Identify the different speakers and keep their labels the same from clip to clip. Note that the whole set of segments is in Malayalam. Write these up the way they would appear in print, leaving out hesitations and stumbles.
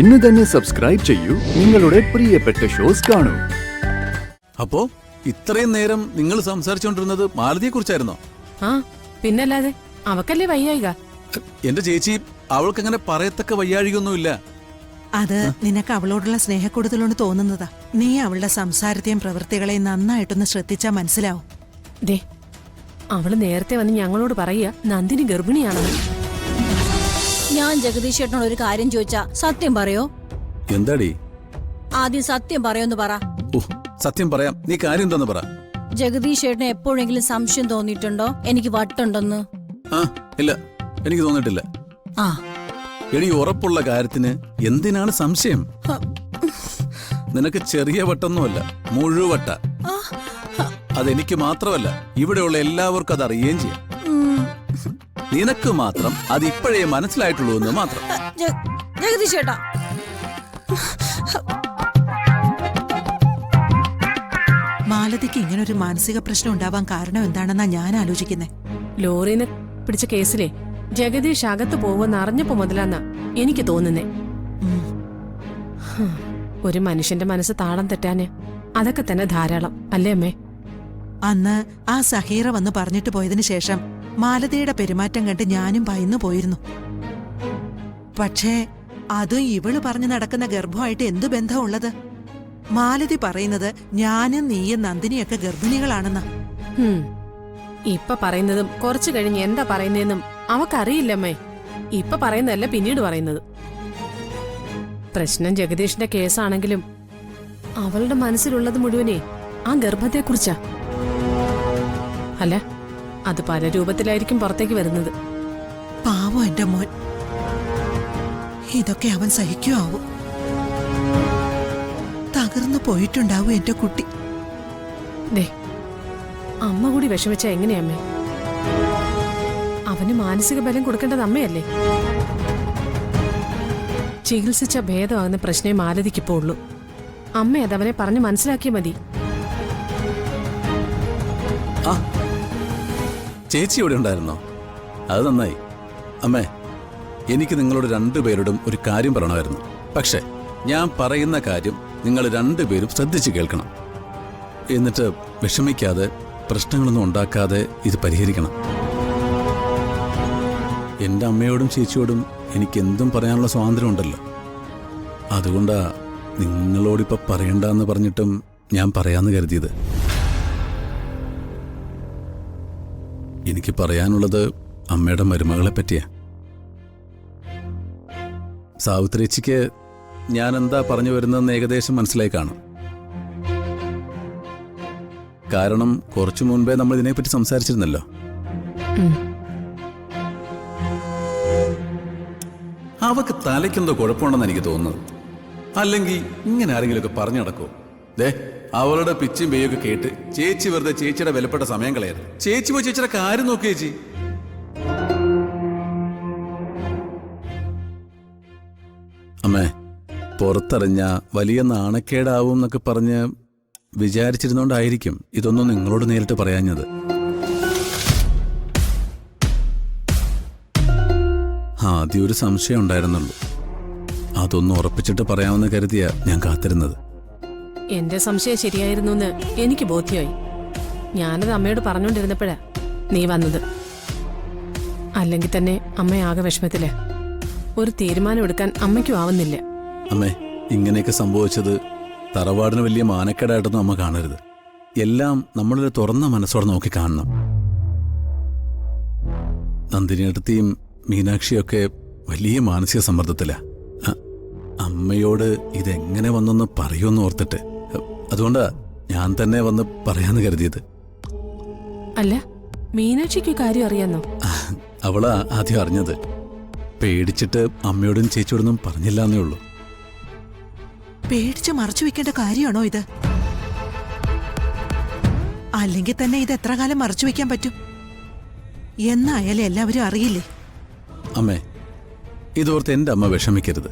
Speaker 1: ഇന്ന് തന്നെ സബ്സ്ക്രൈബ് ചെയ്യൂ, നിങ്ങളുടെ പ്രിയപ്പെട്ട ഷോസ് കാണൂ.
Speaker 2: അപ്പോ ഇത്രയും നേരം നിങ്ങൾ സംസാരിച്ചുകൊണ്ടിരുന്നത് മാലതിയെ കുറിച്ചായിരുന്നോ?
Speaker 3: ആ പിന്നല്ലാതെ, അവക്കല്ലേ വയ്യായിക.
Speaker 2: എന്റെ ചേച്ചി, അവൾക്കങ്ങനെ പറയത്തക്ക വയ്യാഴികയൊന്നുമില്ല.
Speaker 4: അത് നിനക്ക് അവളോടുള്ള സ്നേഹക്കൂടുതലോണ്ട് തോന്നുന്നതാ. നീ അവളുടെ സംസാരത്തെയും പ്രവൃത്തികളെയും നന്നായിട്ടൊന്ന് ശ്രദ്ധിച്ചാ മനസ്സിലാവും.
Speaker 3: ദേ, അവള് നേരത്തെ വന്ന് ഞങ്ങളോട് പറയുക നന്ദിനി ഗർഭിണിയാണെന്ന്.
Speaker 5: ഞാൻ ജഗദീഷ് ചേട്ടനോട് ഒരു കാര്യം ചോദിച്ചാ സത്യം പറയോ?
Speaker 2: എന്താടി?
Speaker 5: ആദ്യം സത്യം പറയോന്ന് പറ.
Speaker 2: സത്യം പറയാം, നീ കാര്യം എന്താന്ന് പറ.
Speaker 5: ജഗദീഷ് ചേട്ടന് എപ്പോഴെങ്കിലും സംശയം തോന്നിയിട്ടുണ്ടോ എനിക്ക് വട്ടുണ്ടെന്ന്?
Speaker 2: ഇല്ല, എനിക്ക് തോന്നിട്ടില്ല.
Speaker 5: ആ
Speaker 2: എടി, ഉറപ്പുള്ള കാര്യത്തിന് എന്തിനാണ് സംശയം? നിനക്ക് ചെറിയ വട്ടൊന്നുമല്ല, മുഴുവട്ട. അതെനിക്ക് മാത്രമല്ല, ഇവിടെയുള്ള എല്ലാവർക്കും അത് അറിയുകയും ചെയ്യാം. നിനക്ക് മാത്രം അത് ഇപ്പോഴേ മനസ്സിലായിട്ടുള്ളൂ എന്ന് മാത്രം.
Speaker 5: ജഗദീഷ് ചേട്ടാ,
Speaker 4: മാലതിക്ക് ഇങ്ങനൊരു മാനസിക പ്രശ്നം ഉണ്ടാവാൻ കാരണം എന്താണെന്നാ ഞാൻ ആലോചിക്കുന്നേ.
Speaker 3: ലോറിന്ന് പിടിച്ച കേസിലെ ജഗദീഷ് അകത്ത് പോവെന്ന് അറിഞ്ഞപ്പോ മുതലാന്നാ എനിക്ക് തോന്നുന്നേ. ഒരു മനുഷ്യന്റെ മനസ്സ് താളം തെറ്റാന് അതൊക്കെ തന്നെ ധാരാളം, അല്ലേ അമ്മേ?
Speaker 4: അന്ന് ആ സഹീറ വന്ന് പറഞ്ഞിട്ട് പോയതിനു ശേഷം മാലതിയുടെ പെരുമാറ്റം കണ്ട് ഞാനും ഭയന്നു പോയിരുന്നു. പക്ഷേ അതും ഇവള് പറഞ്ഞു നടക്കുന്ന ഗർഭമായിട്ട് എന്തു ബന്ധമുള്ളത്? മാലതി പറയുന്നത് ഞാനും നീയും നന്ദിനിയൊക്കെ ഗർഭിണികളാണെന്നാ.
Speaker 3: ഇപ്പൊ പറയുന്നതും കുറച്ചു കഴിഞ്ഞ് എന്താ പറയുന്നതെന്നും അവക്കറിയില്ലമ്മേ. ഇപ്പൊ പറയുന്നതല്ല പിന്നീട് പറയുന്നത്. പ്രശ്നം ജഗദീഷിന്റെ കേസാണെങ്കിലും അവളുടെ മനസ്സിലുള്ളത് മുഴുവനേ ആ ഗർഭത്തെക്കുറിച്ചാ. അല്ല, അത് പല രൂപത്തിലായിരിക്കും പുറത്തേക്ക് വരുന്നത്.
Speaker 4: പാവം എന്റെ മോൻ, ഇതൊക്കെ അവൻ സഹിക്കുമാവും. തകർന്നു പോയിട്ടുണ്ടാവും എന്റെ കുട്ടി.
Speaker 3: ദേ, അമ്മ കൂടി വിഷമിച്ച എങ്ങനെയമ്മേ? അവന് മാനസിക ബലം കൊടുക്കേണ്ടത് അമ്മയല്ലേ? ചികിത്സിച്ച ഭേദമാകുന്ന പ്രശ്നമേ മാലതിക്കിപ്പോ ഉള്ളൂ. അമ്മ അതവനെ പറഞ്ഞ് മനസ്സിലാക്കിയ മതി.
Speaker 2: ചേച്ചി ഇവിടെ ഉണ്ടായിരുന്നോ? അത് നന്നായി. അമ്മേ, എനിക്ക് നിങ്ങളോട് രണ്ടുപേരോടും ഒരു കാര്യം പറയണമായിരുന്നു. പക്ഷെ ഞാൻ പറയുന്ന കാര്യം നിങ്ങൾ രണ്ടുപേരും ശ്രദ്ധിച്ച് കേൾക്കണം. എന്നിട്ട് വിഷമിക്കാതെ, പ്രശ്നങ്ങളൊന്നും ഉണ്ടാക്കാതെ ഇത് പരിഹരിക്കണം. എൻ്റെ അമ്മയോടും ചേച്ചിയോടും എനിക്ക് എന്തും പറയാനുള്ള സ്വാതന്ത്ര്യം ഉണ്ടല്ലോ. അതുകൊണ്ടാ നിങ്ങളോടിപ്പോ പറയണ്ടെന്ന് പറഞ്ഞിട്ടും ഞാൻ പറയാന്ന് കരുതിയത്. എനിക്ക് പറയാനുള്ളത് അമ്മയുടെ മരുമകളെ പറ്റിയാ. സാവിത്രിച്ചിക്ക് ഞാൻ എന്താ പറഞ്ഞു വരുന്നതെന്ന് ഏകദേശം മനസ്സിലായി കാണും. കാരണം കുറച്ചു മുൻപേ നമ്മൾ ഇതിനെപ്പറ്റി സംസാരിച്ചിരുന്നല്ലോ. അവക്ക് തലയ്ക്കെന്തോ കുഴപ്പമുണ്ടെന്ന് എനിക്ക് തോന്നുന്നത്. അല്ലെങ്കിൽ ഇങ്ങനെ ആരെങ്കിലുമൊക്കെ പറഞ്ഞു നടക്കുമോ? ദേ, അവളുടെ പിച്ചും പേയൊക്കെ കേട്ട് ചേച്ചി വെറുതെ ചേച്ചിയുടെ വിലപ്പെട്ട സമയം കളയാറ്. ചേച്ചി പോയി ചേച്ചിയുടെ കാര്യം നോക്കി ചേച്ചി. അമ്മേ, പുറത്തറിഞ്ഞ വലിയ നാണക്കേടാവും എന്നൊക്കെ പറഞ്ഞ് വിചാരിച്ചിരുന്നോണ്ടായിരിക്കും ഇതൊന്നും നിങ്ങളോട് നേരിട്ട് പറയാഞ്ഞത്. ആദ്യം ഒരു സംശയം ഉണ്ടായിരുന്നുള്ളൂ. അതൊന്നും ഉറപ്പിച്ചിട്ട് പറയാമെന്ന് കരുതിയാ ഞാൻ കാത്തിരുന്നത്.
Speaker 3: എന്റെ സംശയം ശരിയായിരുന്നു എന്ന് എനിക്ക് ബോധ്യമായി. ഞാനത് അമ്മയോട് പറഞ്ഞുകൊണ്ടിരുന്നപ്പോഴാ നീ വന്നത്. അല്ലെങ്കിൽ തന്നെ അമ്മയാകെ വിഷമത്തില്. ഒരു തീരുമാനം എടുക്കാൻ അമ്മയ്ക്കും ആവുന്നില്ല.
Speaker 2: അമ്മേ, ഇങ്ങനെയൊക്കെ സംഭവിച്ചത് തറവാടിന് വലിയ മാനക്കേടായിട്ടൊന്നും അമ്മ കാണരുത്. എല്ലാം നമ്മളൊരു തുറന്ന മനസ്സോടെ നോക്കി കാണണം. നന്ദിനിയടുത്തിയും മീനാക്ഷിയൊക്കെ വലിയ മാനസിക സമ്മർദ്ദത്തിലാ. അമ്മയോട് ഇതെങ്ങനെ വന്നൊന്ന് പറയുമെന്ന് ഓർത്തിട്ട്. അതുകൊണ്ടാ ഞാൻ തന്നെ വന്ന് പറയാന്ന് കരുതിയത്.
Speaker 3: അല്ല, മീനാക്ഷിക്ക് കാര്യം അറിയാന്നോ?
Speaker 2: അവളാ ആദ്യം അറിഞ്ഞത്. പേടിച്ചിട്ട് അമ്മയോടും ചേച്ചിയോടൊന്നും പറഞ്ഞില്ലാന്നേ ഉള്ളൂ.
Speaker 4: പേടിച്ച് മറച്ചു വെക്കേണ്ട കാര്യമാണോ ഇത്? അല്ലെങ്കിൽ തന്നെ ഇത് എത്ര കാലം മറച്ചു വെക്കാൻ പറ്റും? എന്നായാലും എല്ലാവരും അറിയില്ലേ?
Speaker 2: അമ്മേ, ഇതോർത്ത് എൻ്റെ അമ്മ വിഷമിക്കരുത്.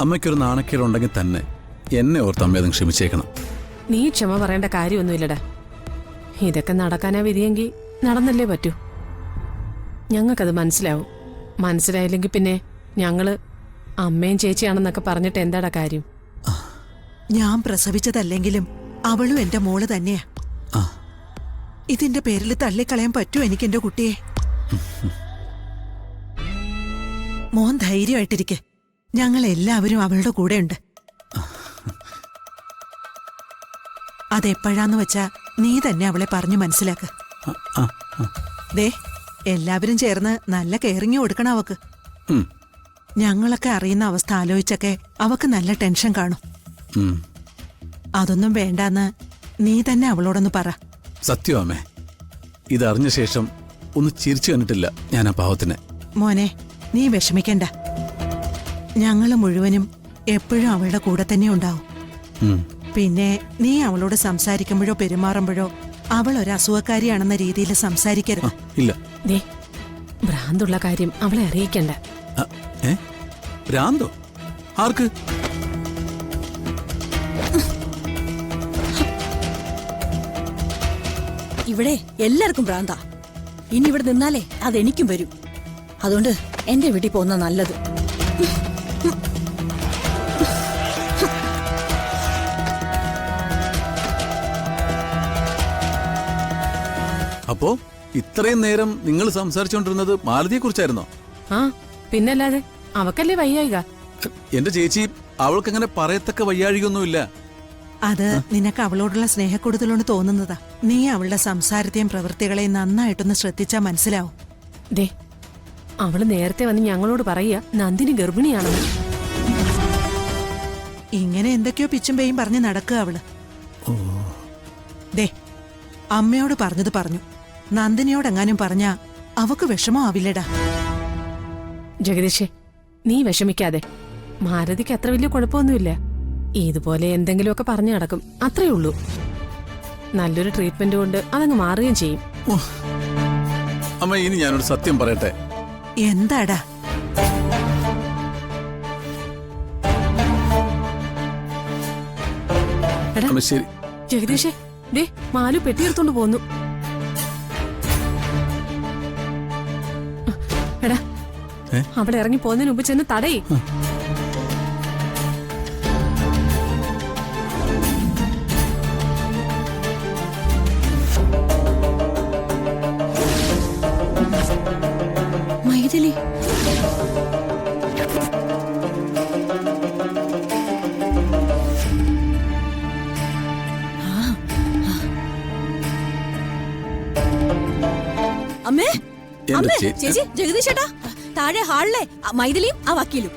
Speaker 2: അമ്മയ്ക്കൊരു നാണക്കേടുണ്ടെങ്കിൽ തന്നെ എന്നെ ഓർത്ത് അമ്മ അതും ക്ഷമിച്ചേക്കണം.
Speaker 3: നീ ക്ഷമ പറയേണ്ട കാര്യമൊന്നുമില്ലടാ. ഇതൊക്കെ നടക്കാനാ വിധിയെങ്കിൽ നടന്നല്ലേ പറ്റൂ. ഞങ്ങൾക്കത് മനസ്സിലാവും. മനസ്സിലായില്ലെങ്കിൽ പിന്നെ ഞങ്ങള് അമ്മയും ചേച്ചിയാണെന്നൊക്കെ പറഞ്ഞിട്ട് എന്താടാ കാര്യം?
Speaker 4: ഞാൻ പ്രസവിച്ചതല്ലെങ്കിലും അവളും എന്റെ മോള് തന്നെയാ.
Speaker 2: ആ
Speaker 4: ഇതിന്റെ പേരിൽ തള്ളിക്കളയാൻ പറ്റുമോ എനിക്ക് എന്റെ കുട്ടിയെ? മോൻ ധൈര്യമായിട്ടിരിക്കെ. ഞങ്ങൾ എല്ലാവരും അവളുടെ കൂടെ ഉണ്ട്. അതെപ്പോഴാന്ന് വെച്ചാ നീ തന്നെ അവളെ പറഞ്ഞു മനസ്സിലാക്ക്.
Speaker 2: ആ, ആ, ആ.
Speaker 4: ദേ, എല്ലാവരും ചേർന്ന് നല്ല കെയറിങ് കൊടുക്കണം അവക്ക്.
Speaker 2: ഉം,
Speaker 4: ഞങ്ങളൊക്കെ അറിയുന്ന അവസ്ഥ ആലോചിച്ചൊക്കെ അവക്ക് നല്ല ടെൻഷൻ കാണും.
Speaker 2: ഉം.
Speaker 4: അതൊന്നും വേണ്ടാന്ന് നീ തന്നെ അവളോടൊന്ന് പറ.
Speaker 2: സത്യം അമ്മേ, ഇതറിഞ്ഞ ശേഷം ഒന്ന് ചിരിച്ചു കണ്ടിട്ടില്ല ഞാൻ ആ പാവത്തിനെ.
Speaker 4: മോനെ, നീ വിഷമിക്കണ്ട. ഞങ്ങള് മുഴുവനും എപ്പോഴും അവളുടെ കൂടെ തന്നെ ഉണ്ടാവും.
Speaker 2: ഉം.
Speaker 4: പിന്നെ നീ അവളോട് സംസാരിക്കുമ്പോഴോ പെരുമാറുമ്പോഴോ അവൾ ഒരു അസുഖക്കാരിയാണെന്ന രീതിയിൽ
Speaker 2: ആ,
Speaker 4: സംസാരിക്കരുത്.
Speaker 2: ഇല്ല.
Speaker 3: ദേ, ഭ്രാന്തുള്ള കാര്യം അവളെ അറിയിക്കണ്ട.
Speaker 2: ആ, ഏ ഭ്രാന്തോ? ആർക്ക്?
Speaker 5: ഇവിടെ എല്ലാവർക്കും ഭ്രാന്താ. ഇനി ഇവിടെ നിന്നാലേ അതെനിക്കും വരും. അതുകൊണ്ട് എന്റെ വീട്ടിൽ പോകുന്ന നല്ലത്.
Speaker 2: അപ്പോ ഇത്രയും നേരം നിങ്ങൾ സംസാരിച്ചുകൊണ്ടിരുന്നത് മാലതിയെ കുറിച്ചായിരുന്നോ?
Speaker 3: ആ പിന്നല്ലാതെ, അവക്കല്ലേ വയ്യായിക.
Speaker 2: എന്റെ ചേച്ചി, അവൾക്കങ്ങനെ പറയത്തക്ക വയ്യാഴികയൊന്നുമില്ല.
Speaker 4: അത് നിനക്ക് അവളോടുള്ള സ്നേഹക്കൂടുതലോണ്ട് തോന്നുന്നതാ. നീ അവളുടെ സംസാരത്തെയും പ്രവൃത്തികളെയും നന്നായിട്ടൊന്ന് ശ്രദ്ധിച്ചാ മനസ്സിലാവും.
Speaker 3: ദേ, അവള് നേരത്തെ വന്ന് ഞങ്ങളോട് പറയുക നന്ദിനി ഗർഭിണിയാണെന്ന്.
Speaker 4: ഇങ്ങനെ എന്തൊക്കെയോ പിച്ചും പേയും പറഞ്ഞ് നടക്കുക അവള്. ദേ, അമ്മയോട് പറഞ്ഞത് പറഞ്ഞു. നന്ദിനിയോടെങ്ങാനും പറഞ്ഞാ അവക്ക് വിഷമമാവില്ലടാ.
Speaker 3: ജഗദീഷേ, നീ വിഷമിക്കാതെ. ഭാരതിക്ക് അത്ര വലിയ കുഴപ്പമൊന്നുമില്ല. ഇതുപോലെ എന്തെങ്കിലുമൊക്കെ പറഞ്ഞു നടക്കും, അത്രേ ഉള്ളൂ. നല്ലൊരു ട്രീറ്റ്മെന്റ് കൊണ്ട് അതങ്ങ് മാറുകയും ചെയ്യും.
Speaker 2: അമ്മ, ഇനി ഞാനൊരു സത്യം പറയട്ടെ.
Speaker 4: എന്താടാ?
Speaker 3: എടാ
Speaker 2: അമ്മ ശരി.
Speaker 3: ജഗദീഷേ, ദേ മാലു പെട്ടിയെടുത്തോണ്ട് പോന്നു. എടാ,
Speaker 2: ഏ?
Speaker 3: അവിടെ ഇറങ്ങി പോകുന്നതിന് മുമ്പ് ചെന്ന് തടയേ.
Speaker 5: മൈഥിലി, അമ്മേ,
Speaker 2: എന്റെ
Speaker 5: അമ്മേ,
Speaker 2: ചേച്ചി.
Speaker 5: ചേച്ചി, ജഗദീഷ് ചേട്ടാ, താഴെ ഹാളിലെ മൈഥിലിയും ആ വക്കീലും.